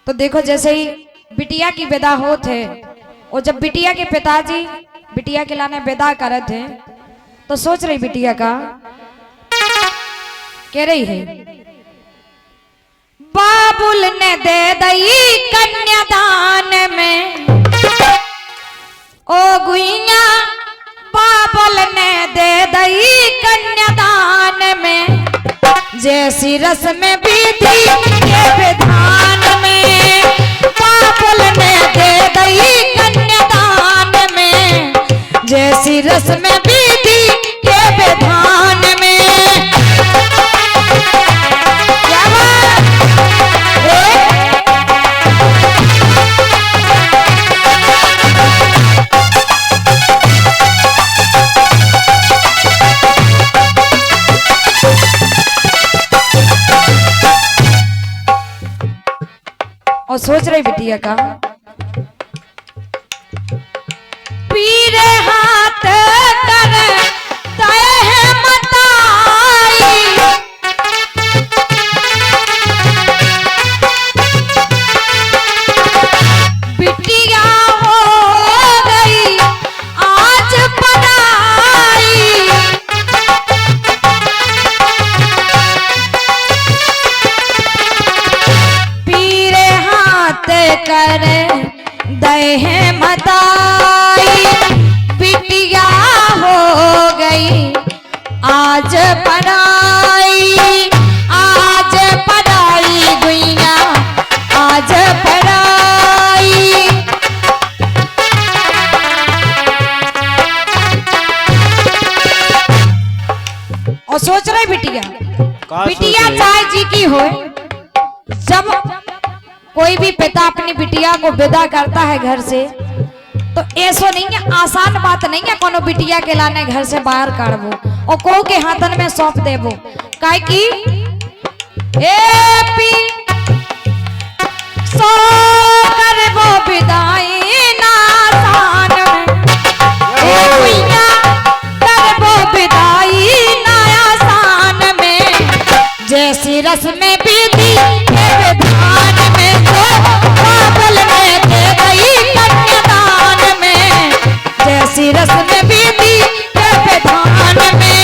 तो देखो जैसे ही बिटिया की विदा हो थे और जब बिटिया के पिताजी बिटिया के लाने विदा करे थे तो सोच रही बिटिया का कह रही है बाबुल ने दे दई कन्यादान में ओ गुइया बाबुल ने दे दई कन्यादान में जैसी रस्म विधि के विधान में बाबुल ने दे दई कन्यादान में जैसी रस्म विधि के विधान में क्या और सोच रही बिटिया का पीरे हाथ कर दे मताई बिटिया हो गई आज पराई पीरे हाथ कर दे मताई बिटिया हो गई आज पराई गुइया आज पराई और सोच रहे बिटिया चाहे जी की हो जब कोई भी पिता अपनी बिटिया को विदा करता है घर से तो ऐसा नहीं है आसान बात नहीं है कोनो बिटिया के लाने घर से बाहर काढ़बो और को के हाथन में सौंप देबो काहे की ए पी सो करबो विदाई ना आसान में ए भैया करबो विदाई ना आसान में जैसी रस्म विधि के विधान में तो बाबुल ने दे दई कन्यादान में जैसी रस्म विधि के विधान में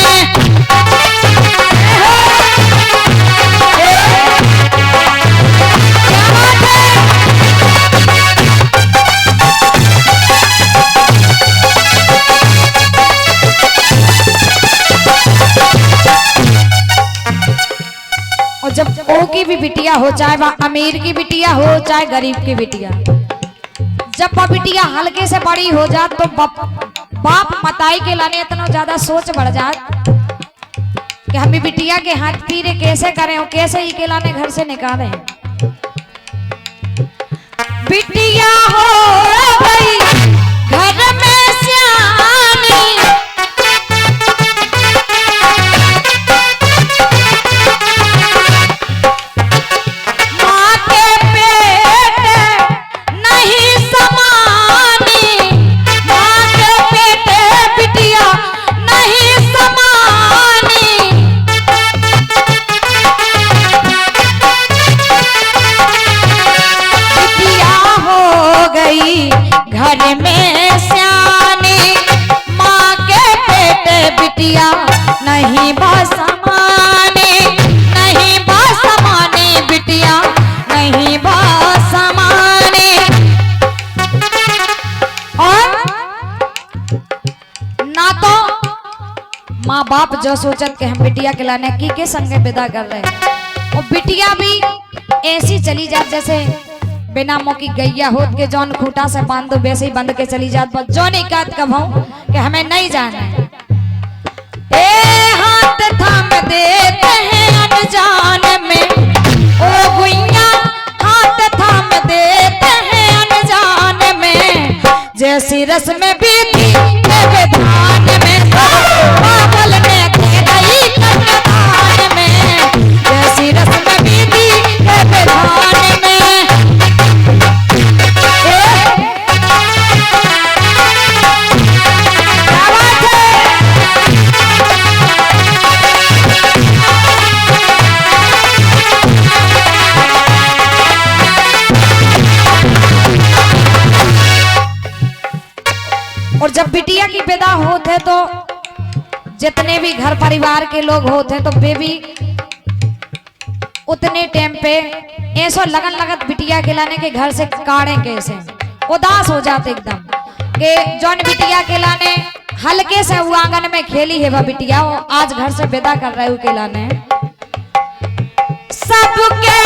और जब ओ की भी बिटिया हो चाहे वह अमीर की बिटिया हो चाहे गरीब की बिटिया जब वह बिटिया हल्के से बड़ी हो जात तो बाप मताई के लाने इतना ज्यादा सोच बढ़ जात कि हम बिटिया के हाथ पीरे कैसे करें और कैसे ही के लाने घर से निकालें बिटिया हो गई घर में सियानी घर में सियानी माँ के पेटे बिटिया नहीं बसमानी नहीं बसमानी बिटिया नहीं बसमानी और ना तो माँ बाप जो सोचत के हम बिटिया के लाने की के संगे विदा कर रहे हैं और बिटिया भी ऐसी चली जात जैसे बिना मौकी गैया होत के जौन खूटा से बांधो वैसे ही बंद के चली जात पर जो नहीं कहत कभू कि हमें नहीं जाना है ए हाथ थाम देते हैं अनजान में ओ गुइया हाथ थाम देते हैं अनजान में जैसी रस्म विधि के विधान में बाबुल ने दे दई कन्यादान में जैसी रस्म विधि के विधान में जब बिटिया की विदा होते तो जितने भी घर परिवार के लोग होते तो बेबी उतने टाइम पे ऐसा लगन लगत बिटिया के लाने के घर से काढ़े कैसे उदास हो जाते एकदम कि जौन बिटिया के लाने हल्के से वो आंगन में खेली है वह बिटिया वो आज घर से विदा कर रहे हो के लाने सबके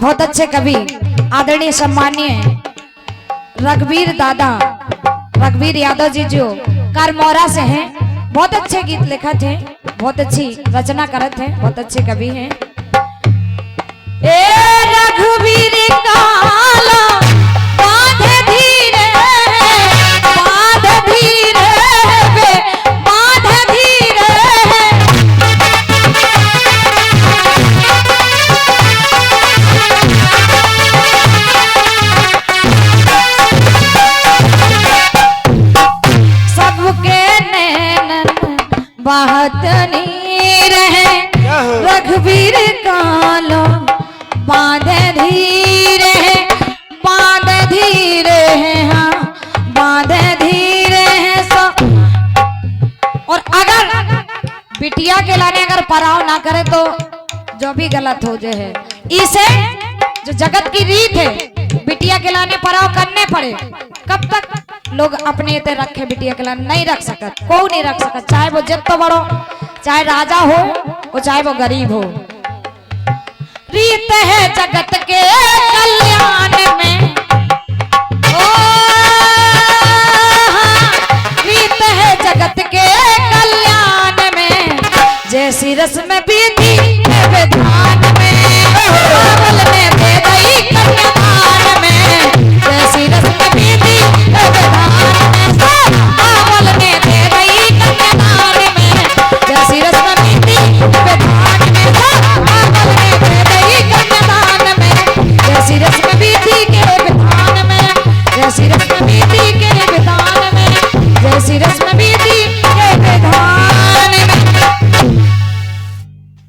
बहुत अच्छे कवि आदरणीय सम्मानीय रघुवीर दादा रघुवीर यादव जी जो कारमौरा से हैं बहुत अच्छे गीत लिखा थे बहुत अच्छी रचना करत हैं बहुत अच्छे कवि हैं ए रघुवीर काला बांधे धीरे बांधे धीरे वे बांधे धीरे बात नहीं रहे रघुवीर कालो बांधे धीरे हैं हाँ बांधे धीरे हैं सो और अगर बिटिया के लाने अगर पराव ना करे तो जो भी गलत हो जाए इसे जो जगत की रीत है बिटिया के लाने पराव करने पड़े कब तक लोग अपने ते रखे बिटिया के लाने नहीं रख सकत कोई नहीं रख सकत चाहे वो जितना बड़ो चाहे राजा हो और चाहे वो गरीब हो रीत है जगत के कल्याण में ओ रीत है जगत के कल्याण में जैसी रस्म विधि